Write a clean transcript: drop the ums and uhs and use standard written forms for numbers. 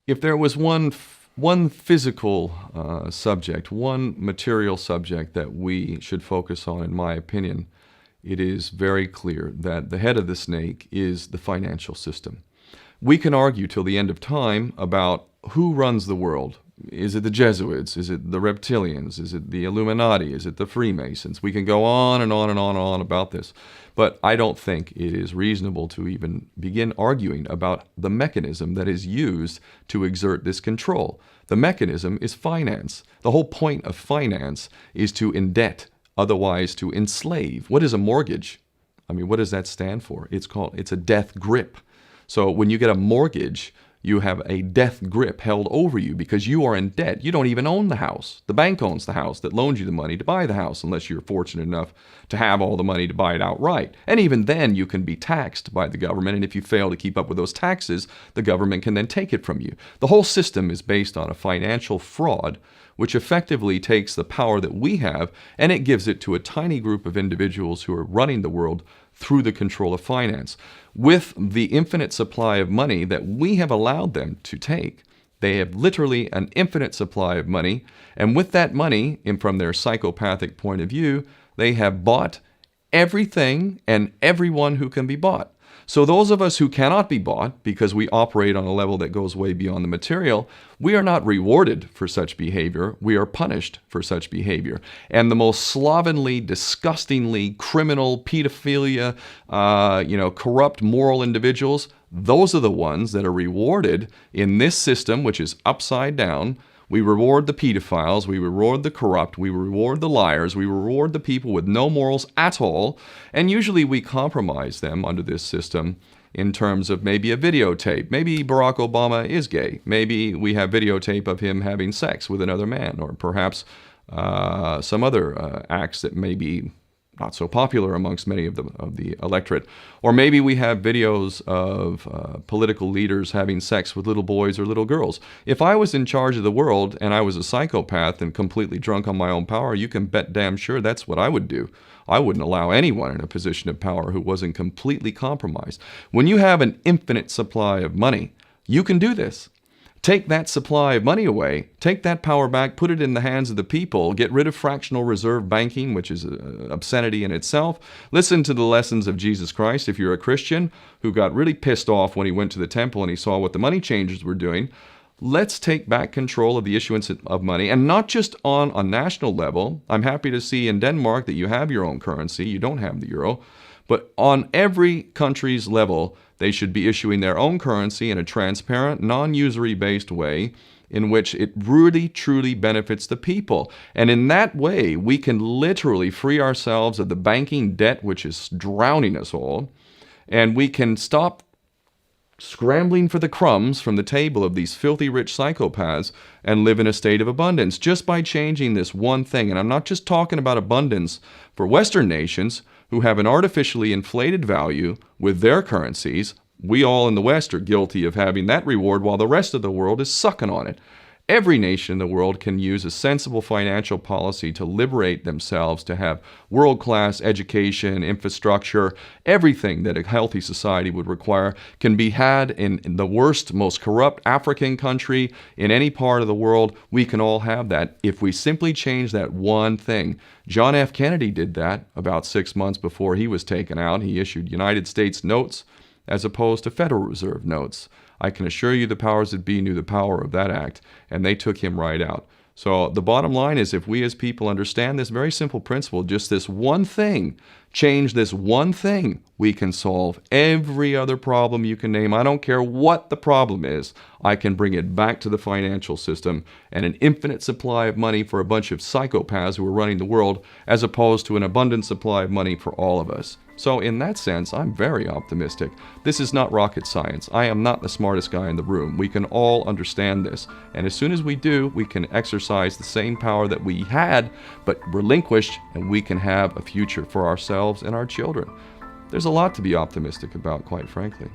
If there was one physical subject, one material subject that we should focus on, in my opinion, it is very clear that the head of the snake is the financial system. We can argue till the end of time about who runs the world. Is it the Jesuits? Is it the reptilians? Is it the Illuminati? Is it the Freemasons? We can go on and on and on and on about this. But I don't think it is reasonable to even begin arguing about the mechanism that is used to exert this control. The mechanism is finance. The whole point of finance is to indebt, otherwise to enslave. What is a mortgage? I mean, what does that stand for? It's a death grip. So when you get a mortgage, you have a death grip held over you because you are in debt. You don't even own the house. The bank owns the house that loaned you the money to buy the house, unless you're fortunate enough to have all the money to buy it outright. And even then, you can be taxed by the government, and if you fail to keep up with those taxes, the government can then take it from you. The whole system is based on a financial fraud, which effectively takes the power that we have and it gives it to a tiny group of individuals who are running the world through the control of finance. With the infinite supply of money that we have allowed them to take, they have literally an infinite supply of money, and with that money, and from their psychopathic point of view, they have bought everything and everyone who can be bought. So those of us who cannot be bought, because we operate on a level that goes way beyond the material, we are not rewarded for such behavior. We are punished for such behavior. And the most slovenly, disgustingly criminal, pedophilia, corrupt moral individuals, those are the ones that are rewarded in this system, which is upside down. We reward the pedophiles, we reward the corrupt, we reward the liars, we reward the people with no morals at all, and usually we compromise them under this system in terms of maybe a videotape. Maybe Barack Obama is gay. Maybe we have videotape of him having sex with another man, or perhaps some other acts that may be not so popular amongst many of the electorate. Or maybe we have videos of political leaders having sex with little boys or little girls. If I was in charge of the world and I was a psychopath and completely drunk on my own power, you can bet damn sure that's what I would do. I wouldn't allow anyone in a position of power who wasn't completely compromised. When you have an infinite supply of money, you can do this. Take that supply of money away, take that power back, put it in the hands of the people, get rid of fractional reserve banking, which is an obscenity in itself. Listen to the lessons of Jesus Christ. If you're a Christian who got really pissed off when he went to the temple and he saw what the money changers were doing, let's take back control of the issuance of money, and not just on a national level. I'm happy to see in Denmark that you have your own currency. You don't have the euro. But on every country's level, they should be issuing their own currency in a transparent, non-usury based way in which it really, truly benefits the people. And in that way, we can literally free ourselves of the banking debt which is drowning us all, and we can stop scrambling for the crumbs from the table of these filthy rich psychopaths and live in a state of abundance just by changing this one thing. And I'm not just talking about abundance for Western nations who have an artificially inflated value with their currencies. We all in the West are guilty of having that reward while the rest of the world is sucking on it. Every nation in the world can use a sensible financial policy to liberate themselves, to have world-class education, infrastructure. Everything that a healthy society would require can be had in the worst, most corrupt African country, in any part of the world. We can all have that if we simply change that one thing. John F. Kennedy did that about 6 months before he was taken out. He issued United States notes as opposed to Federal Reserve notes. I can assure you the powers that be knew the power of that act, and they took him right out. So the bottom line is, if we as people understand this very simple principle, just this one thing, change this one thing, we can solve every other problem you can name. I don't care what the problem is. I can bring it back to the financial system and an infinite supply of money for a bunch of psychopaths who are running the world, as opposed to an abundant supply of money for all of us. So in that sense, I'm very optimistic. This is not rocket science. I am not the smartest guy in the room. We can all understand this. And as soon as we do, we can exercise the same power that we had, but relinquished, and we can have a future for ourselves and our children. There's a lot to be optimistic about, quite frankly.